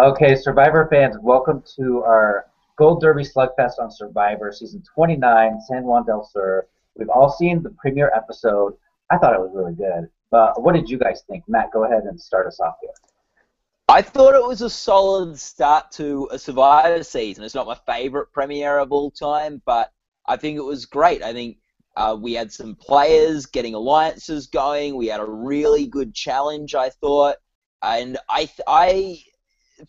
Okay, Survivor fans, welcome to our Gold Derby Slugfest on Survivor, Season 29, San Juan del Sur. We've all seen the premiere episode. I thought it was really good. But what did you guys think? Matt, go ahead and start us off here. I thought it was a solid start to a Survivor season. It's not my favorite premiere of all time, but I think it was great. I think we had some players getting alliances going. We had a really good challenge, I thought. And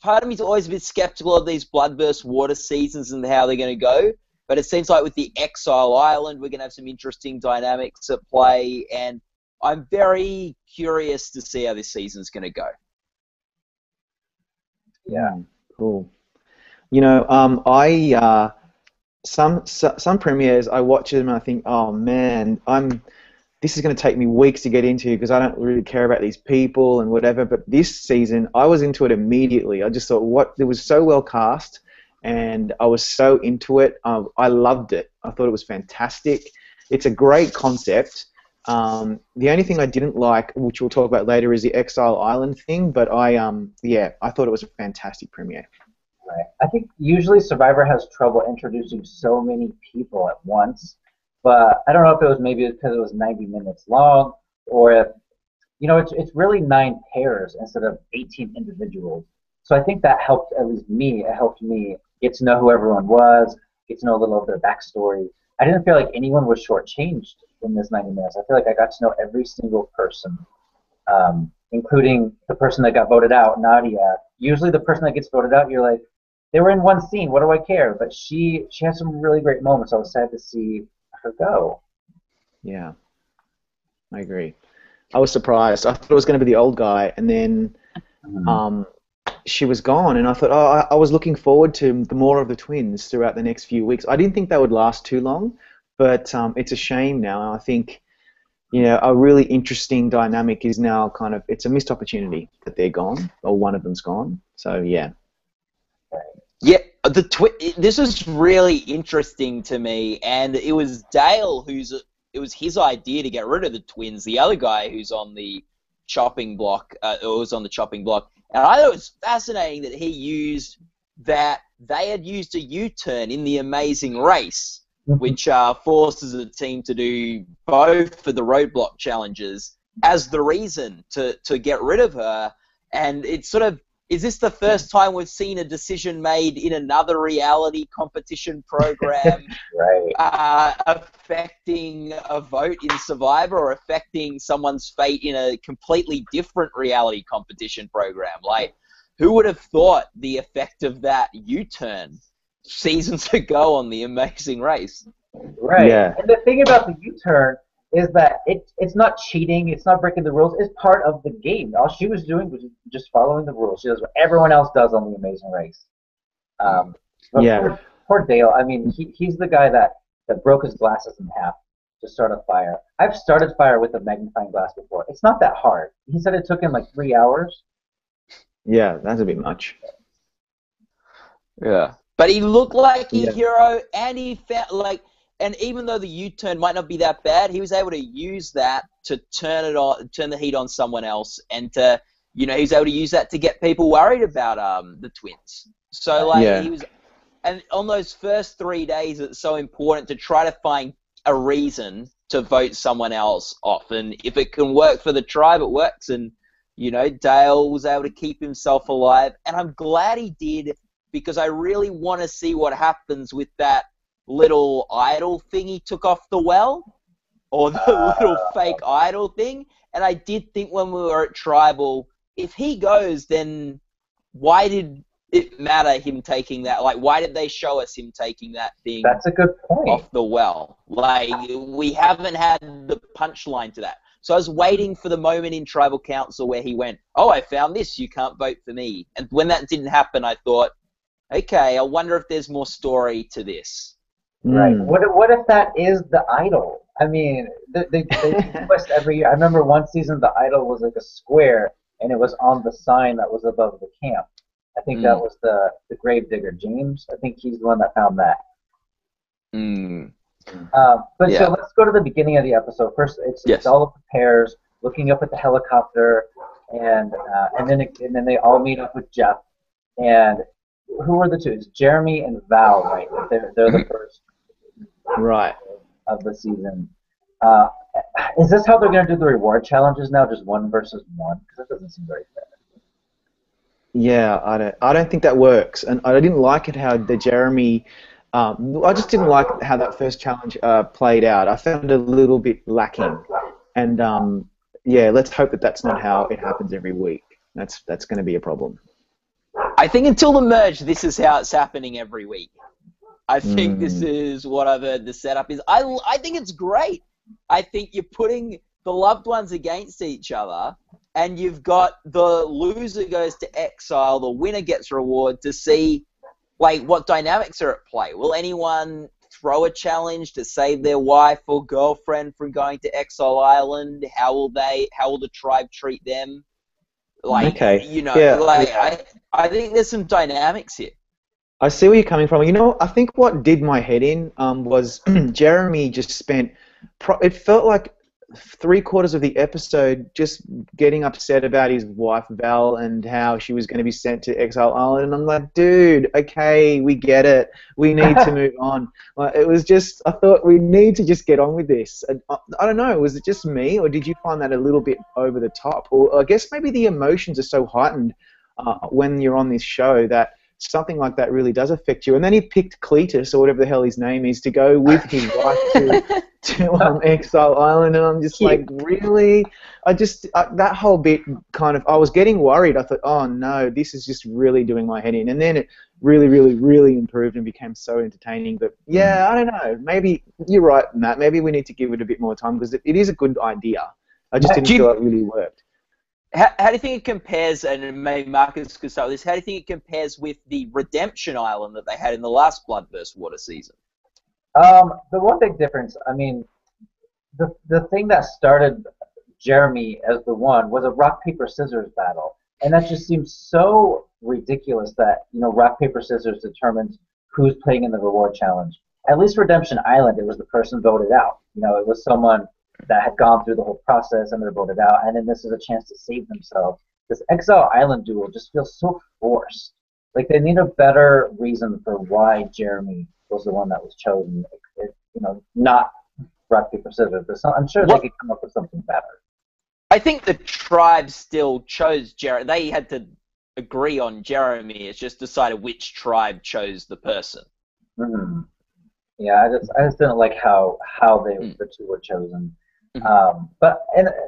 part of me is always a bit skeptical of these Bloodburst water seasons and how they're going to go. But it seems like with the Exile Island, we're going to have some interesting dynamics at play. And I'm very curious to see how this season's going to go. Yeah, cool. Some premieres I watch them and I think, oh man, this is going to take me weeks to get into because I don't really care about these people and whatever. But this season, I was into it immediately. I just thought, it was so well cast, and I was so into it. I loved it. I thought it was fantastic. It's a great concept. The only thing I didn't like, which we'll talk about later, is the Exile Island thing. But I thought it was a fantastic premiere. Right. I think usually Survivor has trouble introducing so many people at once. But I don't know if it was maybe because it was 90 minutes long, or if, it's really 9 pairs instead of 18 individuals. So I think that helped, at least me, it helped me get to know who everyone was, get to know a little of their backstory. I didn't feel like anyone was shortchanged in this 90 minutes. I feel like I got to know every single person, including the person that got voted out, Nadia. Usually the person that gets voted out, you're like, they were in one scene, what do I care? But she had some really great moments. I was sad to see her go. Yeah, I agree. I was surprised. I thought it was going to be the old guy, and then she was gone, and I thought, I was looking forward to the more of the twins throughout the next few weeks. I didn't think they would last too long, but it's a shame now. I think, a really interesting dynamic is now it's a missed opportunity that they're gone, or one of them's gone. So, yeah. Yeah, this is really interesting to me, and it was Dale it was his idea to get rid of the twins. The other guy who's on the chopping block, and I thought it was fascinating that they had used a U-turn in the Amazing Race, which forces a team to do both for the roadblock challenges as the reason to get rid of her, and it's sort of. Is this the first time we've seen a decision made in another reality competition program right. Affecting a vote in Survivor or affecting someone's fate in a completely different reality competition program? Like, who would have thought the effect of that U-turn seasons ago on The Amazing Race? Right. Yeah. And the thing about the U-turn is that it's not cheating, it's not breaking the rules, it's part of the game. All she was doing was just following the rules. She does what everyone else does on The Amazing Race. Poor Dale, I mean, he's the guy that broke his glasses in half to start a fire. I've started fire with a magnifying glass before. It's not that hard. He said it took him like 3 hours. Yeah, that's a bit much. Yeah. But he looked like a hero, and he felt like... And even though the U-turn might not be that bad, he was able to use that to turn the heat on someone else, and he was able to use that to get people worried about the twins. So he was, and on those first 3 days, it's so important to try to find a reason to vote someone else off, and if it can work for the tribe, it works. And Dale was able to keep himself alive, and I'm glad he did, because I really want to see what happens with that little idol thing he took off the well, or the little fake idol thing. And I did think when we were at Tribal, if he goes, then why did it matter him taking that? Like, why did they show us him taking that thing? That's a good point. Off the well? Like, we haven't had the punchline to that. So I was waiting for the moment in Tribal Council where he went, oh, I found this, you can't vote for me. And when that didn't happen, I thought, okay, I wonder if there's more story to this. Right. What if that is the idol? I mean, they twist every year. I remember one season the idol was like a square, and it was on the sign that was above the camp. I think that was the gravedigger, James. I think he's the one that found that. But so let's go to the beginning of the episode. First, it's all of the pairs looking up at the helicopter, and then they all meet up with Jeff. And who are the two? It's Jeremy and Val, right? They're the first Right. of the season. Uh, is this how they're going to do the reward challenges now? Just one versus one? Because that doesn't seem very fair. Yeah, I don't think that works, and I didn't like it how the Jeremy. I just didn't like how that first challenge played out. I found it a little bit lacking, and yeah, let's hope that that's not how it happens every week. That's going to be a problem. I think until the merge, this is how it's happening every week. I think this is what I've heard the setup is. I think it's great. I think you're putting the loved ones against each other, and you've got the loser goes to exile, the winner gets reward to see like what dynamics are at play. Will anyone throw a challenge to save their wife or girlfriend from going to Exile Island? How will the tribe treat them? Like, okay. you know, Yeah. like I think there's some dynamics here. I see where you're coming from. You know, I think what did my head in was Jeremy just spent. It felt like 3/4 of the episode just getting upset about his wife Val and how she was going to be sent to Exile Island, and I'm like, dude, okay, we get it. We need to move on. Like, it was just, I thought we need to just get on with this. I don't know, was it just me, or did you find that a little bit over the top? Or I guess maybe the emotions are so heightened when you're on this show that something like that really does affect you. And then he picked Cletus, or whatever the hell his name is, to go with his wife to Exile Island, and I'm just like, really? That whole bit kind of, I was getting worried. I thought, oh no, this is just really doing my head in. And then it really, really, really improved and became so entertaining. But yeah, I don't know. Maybe you're right, Matt. Maybe we need to give it a bit more time because it is a good idea. I just didn't feel it really worked. How do you think it compares, and maybe Marcus could start with this, how do you think it compares with the Redemption Island that they had in the last Blood vs. Water season? The one big difference, I mean, the thing that started Jeremy as the one was a rock, paper, scissors battle. And that just seems so ridiculous that, you know, rock, paper, scissors determines who's playing in the reward challenge. At least Redemption Island, it was the person voted out. You know, it was someone that had gone through the whole process and they're voted out, and then this is a chance to save themselves. This Exile Island duel just feels so forced. Like, they need a better reason for why Jeremy was the one that was chosen. You know, not rock, paper, scissors. I'm sure they could come up with something better. I think the tribe still chose Jeremy. They had to agree on Jeremy. It's just decided which tribe chose the person. Mm-hmm. Yeah, I just didn't like how the two were chosen. But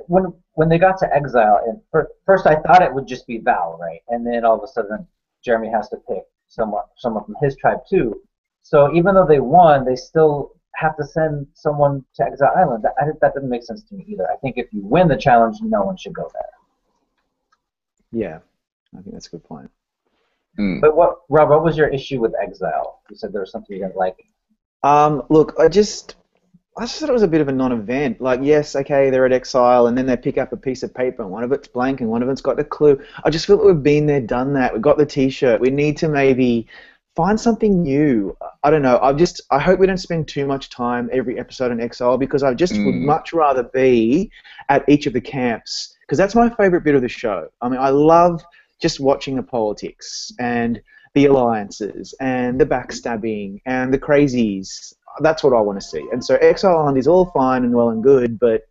when they got to Exile, and first I thought it would just be Val, right? And then all of a sudden Jeremy has to pick someone from his tribe too. So even though they won, they still have to send someone to Exile Island. That didn't make sense to me either. I think if you win the challenge, no one should go there. Yeah, I think that's a good point. But Rob, what was your issue with Exile? You said there was something you didn't like. Look, I just thought it was a bit of a non-event. Like, yes, okay, they're at Exile, and then they pick up a piece of paper, and one of it's blank, and one of it's got a clue. I just feel that we've been there, done that. We've got the T-shirt. We need to maybe find something new. I don't know. I hope we don't spend too much time every episode in Exile, because I just would much rather be at each of the camps, because that's my favorite bit of the show. I mean, I love just watching the politics and the alliances and the backstabbing and the crazies. That's what I want to see. And so Exile Island is all fine and well and good, but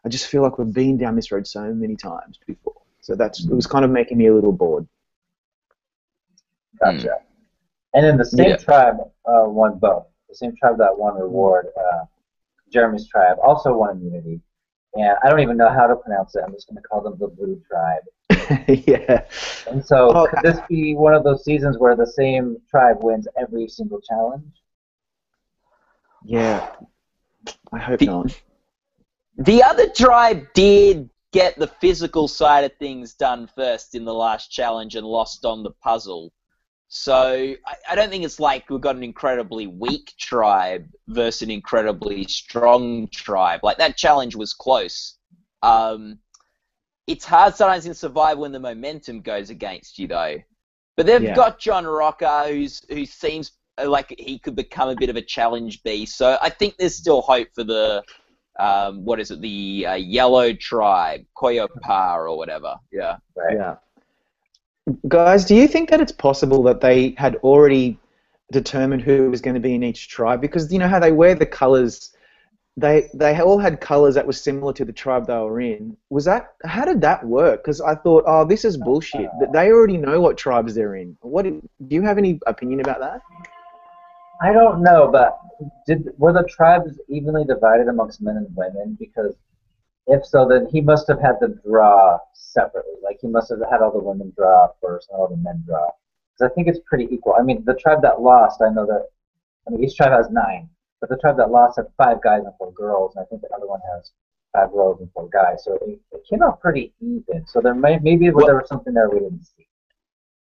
I just feel like we've been down this road so many times before. So it was kind of making me a little bored. Gotcha. And then the same tribe won both. The same tribe that won reward, Jeremy's tribe, also won immunity. And I don't even know how to pronounce it. I'm just going to call them the Blue Tribe. Yeah. And so could this be one of those seasons where the same tribe wins every single challenge? Yeah. I hope not. The other tribe did get the physical side of things done first in the last challenge and lost on the puzzle. So I don't think it's like we've got an incredibly weak tribe versus an incredibly strong tribe. Like, that challenge was close. It's hard sometimes in Survivor when the momentum goes against you, though. But they've got John Rocker, who seems like he could become a bit of a challenge beast. So I think there's still hope for the, the yellow tribe, Koyopar or whatever. Yeah. Right. Yeah. Guys, do you think that it's possible that they had already determined who was going to be in each tribe? Because you know how they wear the colors. They all had colors that were similar to the tribe they were in. How did that work? Because I thought, oh, this is bullshit. They already know what tribes they're in. Do you have any opinion about that? I don't know, but were the tribes evenly divided amongst men and women? Because if so, then he must have had them draw separately. Like he must have had all the women draw first and all the men draw. Because I think it's pretty equal. I mean, the tribe that lost, I know that. I mean, each tribe has 9, but the tribe that lost had 5 guys and 4 girls, and I think the other one has 5 girls and 4 guys. So it came out pretty even. So there maybe there was something there we didn't see.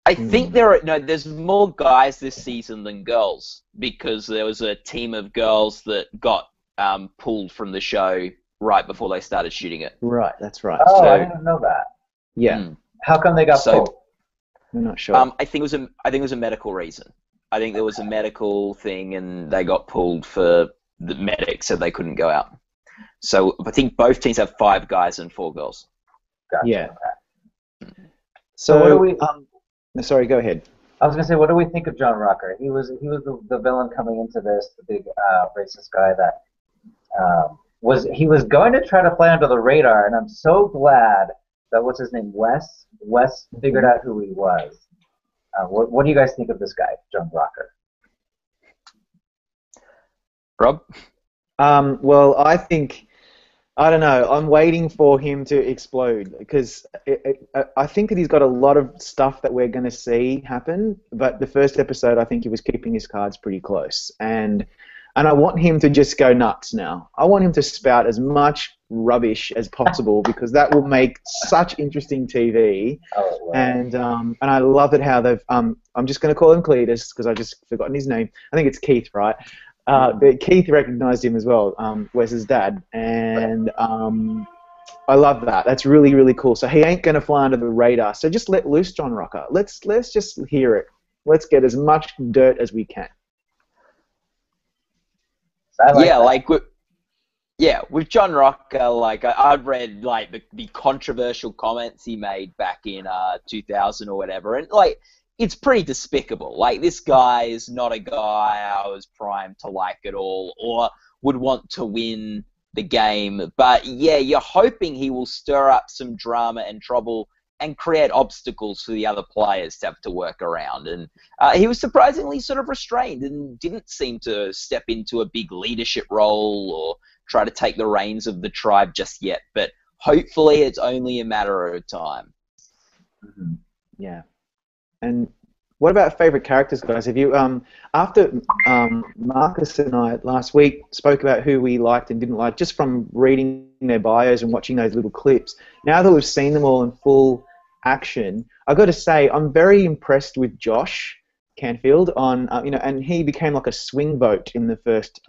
I think there's more guys this season than girls because there was a team of girls that got pulled from the show right before they started shooting it. Right, that's right. Oh, I didn't know that. Yeah. How come they got pulled? I'm not sure. I think it was a medical reason. I think there was a medical thing, and they got pulled for the medic said they couldn't go out. So I think both teams have 5 guys and 4 girls. Gotcha. Yeah. So what do we? Sorry, go ahead. I was gonna say, what do we think of John Rocker? He was the villain coming into this, the big racist guy that he was going to try to fly under the radar, and I'm so glad that what's his name, Wes figured out who he was. What do you guys think of this guy, John Rocker? Rob? Well, I don't know. I'm waiting for him to explode because I think that he's got a lot of stuff that we're going to see happen. But the first episode, I think he was keeping his cards pretty close, and I want him to just go nuts now. I want him to spout as much rubbish as possible because that will make such interesting TV. Oh, wow. And I love it how they've. I'm just going to call him Cletus because I just forgotten his name. I think it's Keith, right? But Keith recognized him as well, Wes's dad, and I love that. That's really, really cool. So he ain't going to fly under the radar. So just let loose, John Rocker. Let's just hear it. Let's get as much dirt as we can. With John Rocker, like I've read like the controversial comments he made back in 2000 or whatever, and like. It's pretty despicable. Like, this guy is not a guy I was primed to like at all or would want to win the game. But, yeah, you're hoping he will stir up some drama and trouble and create obstacles for the other players to have to work around. And he was surprisingly sort of restrained and didn't seem to step into a big leadership role or try to take the reins of the tribe just yet. But hopefully it's only a matter of time. Mm-hmm. Yeah. And what about favorite characters, guys? Have you after Marcus and I last week spoke about who we liked and didn't like, just from reading their bios and watching those little clips. Now that we've seen them all in full action, I've got to say I'm very impressed with Josh Canfield on and he became like a swing vote in the first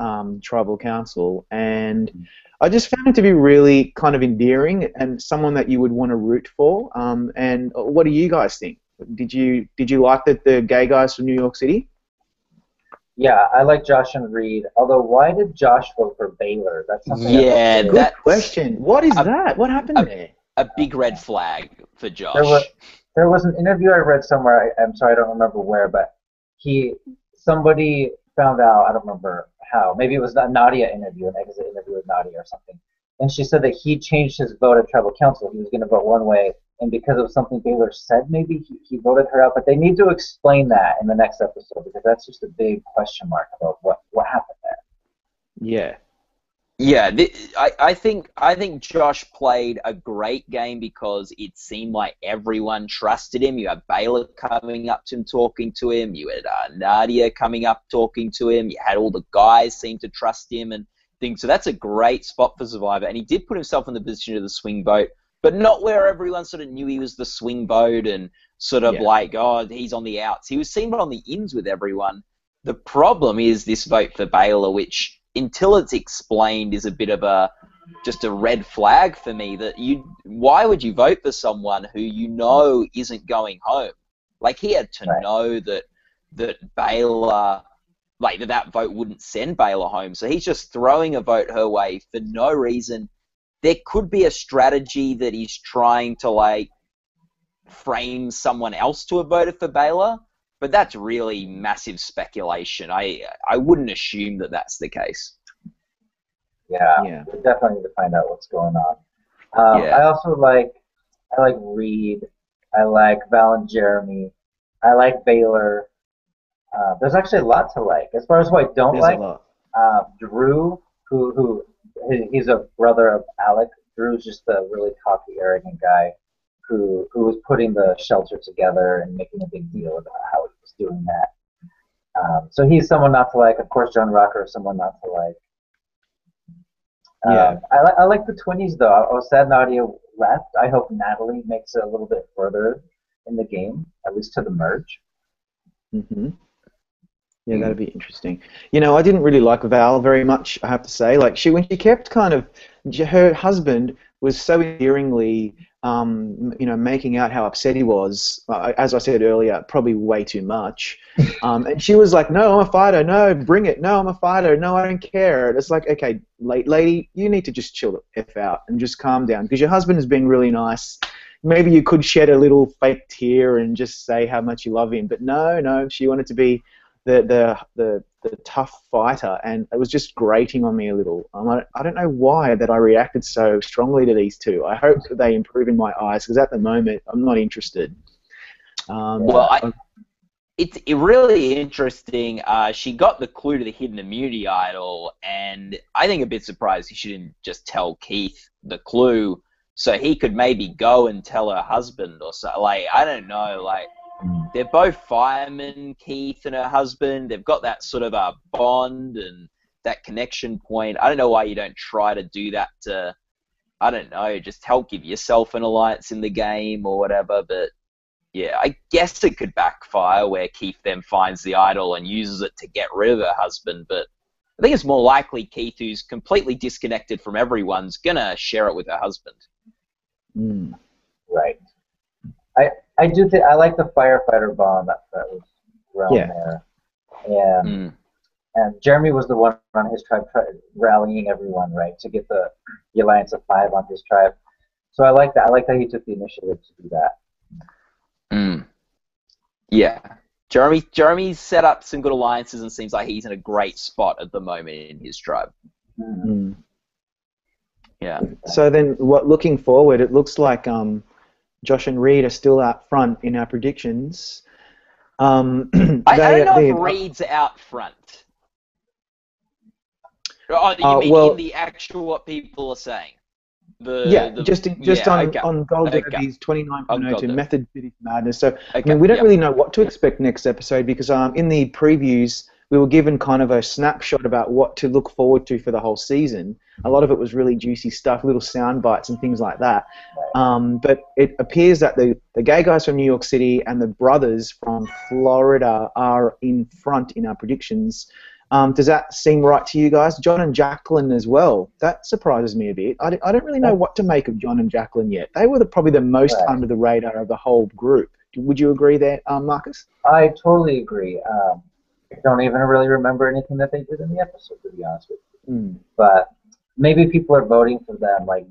tribal council, and I just found him to be really kind of endearing and someone that you would want to root for. And what do you guys think? Did you like the gay guys from New York City? Yeah, I like Josh and Reed. Although, why did Josh vote for Baylor? That's something. Yeah, good question. What is that? What happened there? A big red flag for Josh. There was an interview I read somewhere. I'm sorry, I don't remember where, but somebody found out. I don't remember how. Maybe it was a Nadia interview, an exit interview with Nadia or something. And she said that he changed his vote at tribal council. He was going to vote one way. And because of something Baylor said, maybe he voted her out. But they need to explain that in the next episode because that's just a big question mark about what happened there. Yeah. Yeah, I think Josh played a great game because it seemed like everyone trusted him. You had Baylor coming up to him, talking to him. You had Nadia coming up, talking to him. You had all the guys seem to trust him and things. So that's a great spot for Survivor. And he did put himself in the position of the swing vote. But not where everyone sort of knew he was the swing vote and sort of like, oh, he's on the outs. He was seen on the ins with everyone. The problem is this vote for Baylor, which until it's explained is a bit of just a red flag for me. Why would you vote for someone who you know isn't going home? Like, he had to know that Baylor, like that vote wouldn't send Baylor home. So he's just throwing a vote her way for no reason. There could be a strategy that he's trying to, like, frame someone else to have voted for Baylor, but that's really massive speculation. I wouldn't assume that that's the case. Yeah. We definitely need to find out what's going on. Yeah. I like Reed. I like Val and Jeremy. I like Baylor. There's actually a lot to like. As far as who I don't like, Drew, who he's a brother of Alec. Drew's just a really cocky, arrogant guy who was putting the shelter together and making a big deal about how he was doing that. So he's someone not to like. Of course, John Rocker is someone not to like. I like the Twinnies, though. I was sad Nadia left. I hope Natalie makes it a little bit further in the game, at least to the merge. Mm-hmm. Yeah, that'd be interesting. You know, I didn't really like Val very much, I have to say. Like, when she kept her husband was so endearingly, making out how upset he was. As I said earlier, probably way too much. And she was like, "No, I'm a fighter. No, bring it. No, I'm a fighter. No, I don't care." It's like, okay, lady, you need to just chill the F out and just calm down because your husband has been really nice. Maybe you could shed a little fake tear and just say how much you love him. But no, she wanted to be the tough fighter, and it was just grating on me a little. I don't know why that I reacted so strongly to these two. I hope that they improve in my eyes because at the moment I'm not interested. It's really interesting. She got the clue to the hidden immunity idol, and I think a bit surprised she didn't just tell Keith the clue so he could maybe go and tell her husband or so. Like, I don't know, like, they're both firemen, Keith and her husband. They've got that sort of a bond and that connection point. I don't know why you don't try to do that to, I don't know, just help give yourself an alliance in the game or whatever. But, yeah, I guess it could backfire where Keith then finds the idol and uses it to get rid of her husband. But I think it's more likely Keith, who's completely disconnected from everyone's going to share it with her husband. Right. I do think I like the firefighter bond that was around there. And Jeremy was the one on his tribe rallying everyone, right, to get the alliance of 5 on his tribe. So I like that. I like that he took the initiative to do that. Yeah. Jeremy's set up some good alliances and seems like he's in a great spot at the moment in his tribe. Yeah. So then, looking forward, it looks like Josh and Reed are still out front in our predictions. I don't know if Reed's out front. Oh, you mean in the actual what people are saying? On Gold Derby's 29.02 Method City Madness. So I mean, we don't really know what to expect next episode because in the previews we were given kind of a snapshot about what to look forward to for the whole season. A lot of it was really juicy stuff, little sound bites and things like that. But it appears that the gay guys from New York City and the brothers from Florida are in front in our predictions. Does that seem right to you guys? John and Jacqueline as well. That surprises me a bit. I don't really know what to make of John and Jacqueline yet. They were probably the most under the radar of the whole group. Would you agree there, Marcus? I totally agree. I don't even really remember anything that they did in the episode, to be honest with you. But maybe people are voting for them like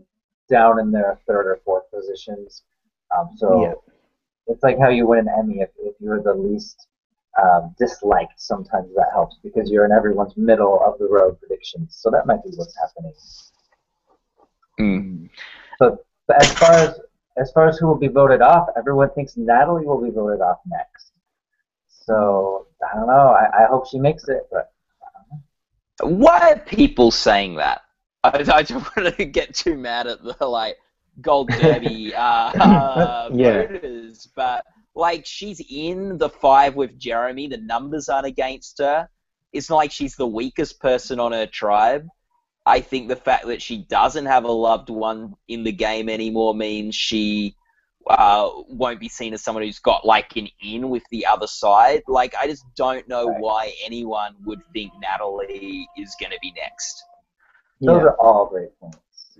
down in their 3rd or 4th positions. It's like how you win an Emmy if you're the least disliked. Sometimes that helps because you're in everyone's middle of the road predictions. So that might be what's happening. So as far as who will be voted off, everyone thinks Natalie will be voted off next. So I don't know. I hope she makes it, but I don't know. Why are people saying that? I don't want to get too mad at the Gold Derby voters, but she's in the 5 with Jeremy. The numbers aren't against her. It's not like she's the weakest person on her tribe. I think the fact that she doesn't have a loved one in the game anymore means she won't be seen as someone who's got an in with the other side. I just don't know why anyone would think Natalie is going to be next. Those are all great points.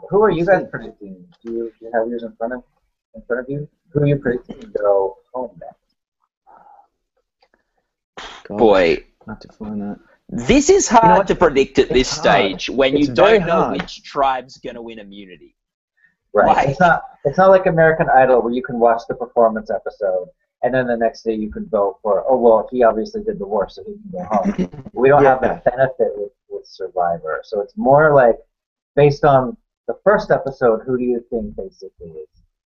Who are you guys predicting? Do you have yours in front of you? Who are you predicting to go home next? Boy, I have to find that. This is hard to predict at this stage when you don't know which tribe's going to win immunity. Right. Like, It's not like American Idol where you can watch the performance episode and then the next day you can vote for, oh well, he obviously did the worst, so he can go home. We don't have Yeah, that benefit with Survivor. So it's more like based on the first episode, who do you think basically is?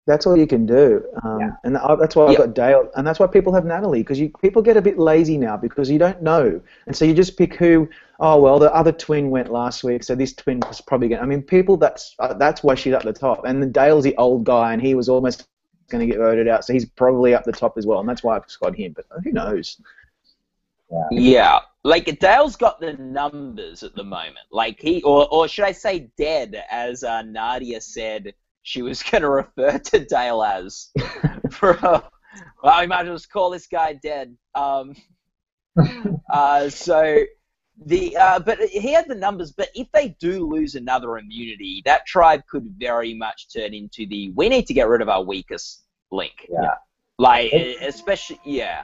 that's all you can do, Yeah. and that's why I've yeah, got Dale, and that's why people have Natalie, because people get a bit lazy now because you don't know, and so you just pick who. Oh well, the other twin went last week, so this twin was probably going. I mean, people, that's why she's up the top, and then Dale's the old guy, and he was almost going to get voted out, so he's probably up the top as well, and that's why I've got him. But who knows? Yeah. yeah. Like, Dale's got the numbers at the moment. Like, or should I say dead, as Nadia said she was going to refer to Dale as. Well, we might as well just call this guy dead. So but he had the numbers. But if they do lose another immunity, that tribe could very much turn into we need to get rid of our weakest link. Yeah. Like, especially, yeah.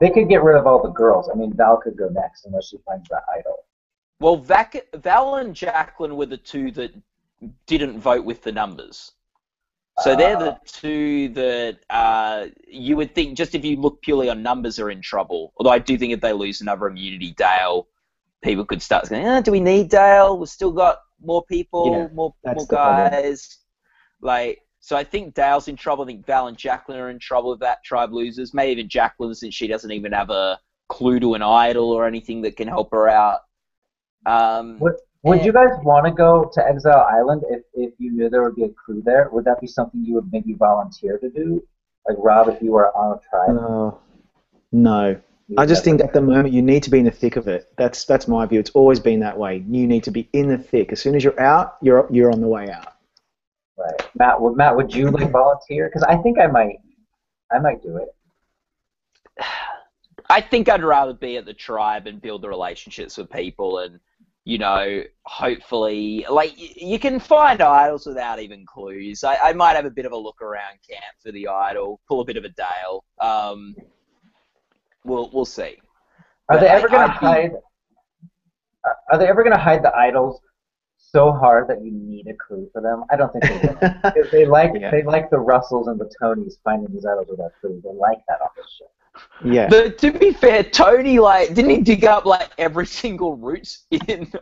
They could get rid of all the girls. I mean, Val could go next unless she finds that idol. Well, Val and Jacqueline were the two that didn't vote with the numbers. So they're the two that you would think, just if you look purely on numbers, are in trouble. Although I do think if they lose another immunity, Dale, people could start saying, do we need Dale? We've still got more people, more guys. Like, so I think Dale's in trouble. I think Val and Jacqueline are in trouble if that tribe loses. Maybe even Jacqueline, since she doesn't even have a clue to an idol or anything that can help her out. Would you guys want to go to Exile Island if you knew there would be a crew there? Would that be something you would maybe volunteer to do? Like, Rob, if you were on a tribe? No. I just think at the moment you need to be in the thick of it. That's my view. It's always been that way. You need to be in the thick. As soon as you're out, you're on the way out. Right. Matt, would you like volunteer? Because I think I might do it. I think I'd rather be at the tribe and build the relationships with people and, hopefully, like, you can find idols without even clues. I might have a bit of a look around camp for the idol, pull a bit of a Dale. We'll see. Are they ever going to hide? Are they ever going to hide the idols so hard that you need a clue for them? I don't think they will. Because they like the Russells and the Tonys finding these idols without clues. They like that on this show. Yeah. But to be fair, Tony, like, didn't he dig up like every single route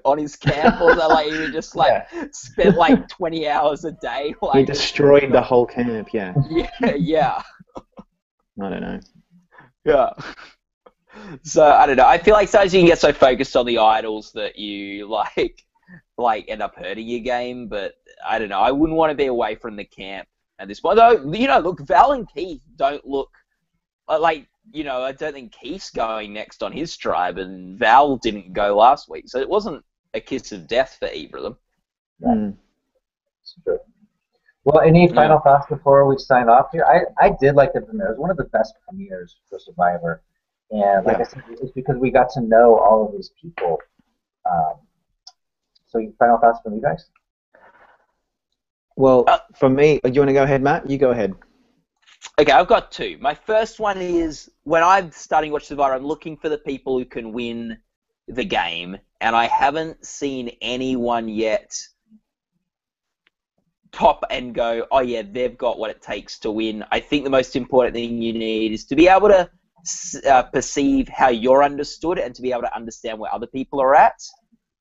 on his camp, or that like he would just spent like 20 hours a day? Like, he destroyed the whole camp. Yeah. Yeah. I don't know. Yeah. So I don't know. I feel like sometimes you can get so focused on the idols that you like end up hurting your game. But I don't know. I wouldn't want to be away from the camp at this point. Though, look, Val and Keith don't look like. I don't think Keith's going next on his tribe, and Val didn't go last week, so it wasn't a kiss of death for either of them. Right. It's true. Well, any final thoughts before we sign off here? I did like the premiere. It was one of the best premieres for Survivor, and like I said, it's because we got to know all of these people. So, final thoughts from you guys? Well, for me, do you want to go ahead, Matt? You go ahead. Okay, I've got two. My first one is, when I'm starting to watch Survivor, I'm looking for the people who can win the game, and I haven't seen anyone yet top and go, oh yeah, they've got what it takes to win. I think the most important thing you need is to be able to perceive how you're understood and to be able to understand where other people are at.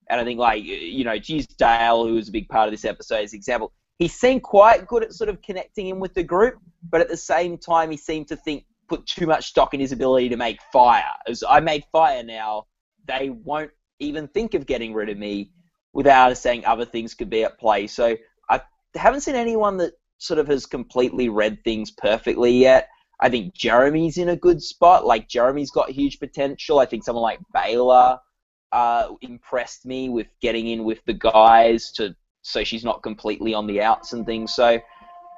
And I think, like, to use Dale, who was a big part of this episode, as an example, he seemed quite good at sort of connecting in with the group, but at the same time, he seemed to put too much stock in his ability to make fire. As I made fire now, they won't even think of getting rid of me without saying other things could be at play. So I haven't seen anyone that sort of has completely read things perfectly yet. I think Jeremy's in a good spot. Like, Jeremy's got huge potential. I think someone like Baylor impressed me with getting in with the guys so she's not completely on the outs and things. So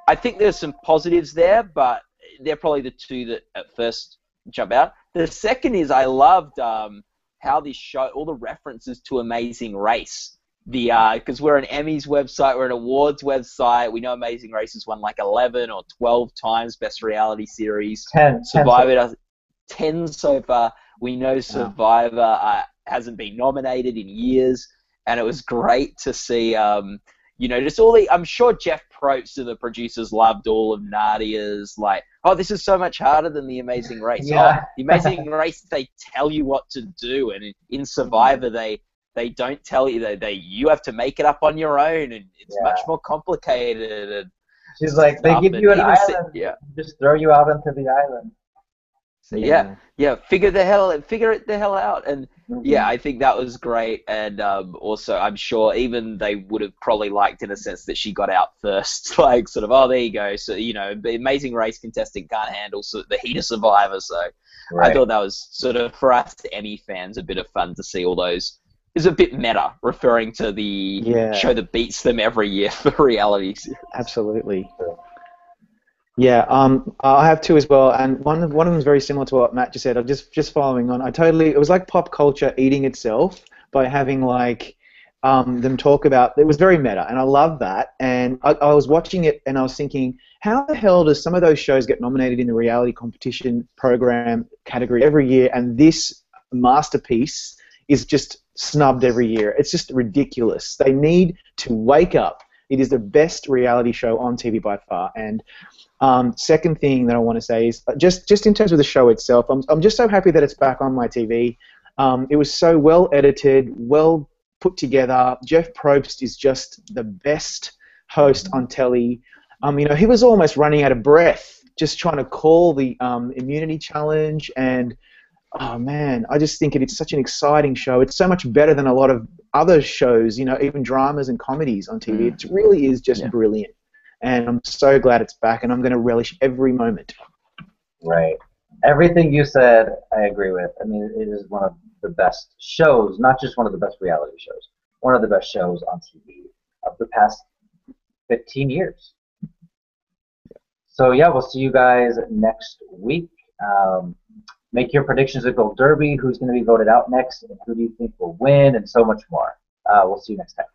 I think there's some positives there, but they're probably the two that at first jump out. The second is, I loved how this show, all the references to Amazing Race. Because we're an Emmys website, we're an awards website. We know Amazing Race has won like 11 or 12 times Best Reality Series. 10. Survivor 10 so far. We know Survivor hasn't been nominated in years, and it was great to see you know, just all the. I'm sure Jeff Probst and the producers loved all of Nadia's like, oh, this is so much harder than The Amazing Race. Yeah. Oh, The Amazing Race, they tell you what to do, and in Survivor they don't tell you. You have to make it up on your own, and it's much more complicated. And she's like, they give you an island, just throw you out onto the island. So figure it the hell out. And I think that was great. And also, I'm sure even they would have probably liked, in a sense, that she got out first. Like, sort of, oh, there you go. So, you know, the Amazing Race contestant can't handle the heat of Survivor. So I thought that was sort of, for us Emmy fans, a bit of fun to see all those. It's a bit meta, referring to the show that beats them every year for reality series. Absolutely. Yeah, I have two as well, and one of them is very similar to what Matt just said. I'm just following on. It was like pop culture eating itself by having like them talk about. It was very meta, and I love that. And I was watching it, and I was thinking, how the hell does some of those shows get nominated in the reality competition program category every year, and this masterpiece is just snubbed every year? It's just ridiculous. They need to wake up. It is the best reality show on TV by far. And second thing that I want to say is just in terms of the show itself, I'm just so happy that it's back on my TV. It was so well edited, well put together. Jeff Probst is just the best host on telly. You know, he was almost running out of breath just trying to call the immunity challenge, and oh man, I just think it's such an exciting show. It's so much better than a lot of other shows, you know, even dramas and comedies on TV. It really is just brilliant. And I'm so glad it's back, and I'm going to relish every moment. Right. Everything you said, I agree with. I mean, it is one of the best shows, not just one of the best reality shows, one of the best shows on TV of the past 15 years. So, yeah, we'll see you guys next week. Make your predictions at Gold Derby, who's going to be voted out next, and who do you think will win, and so much more. We'll see you next time.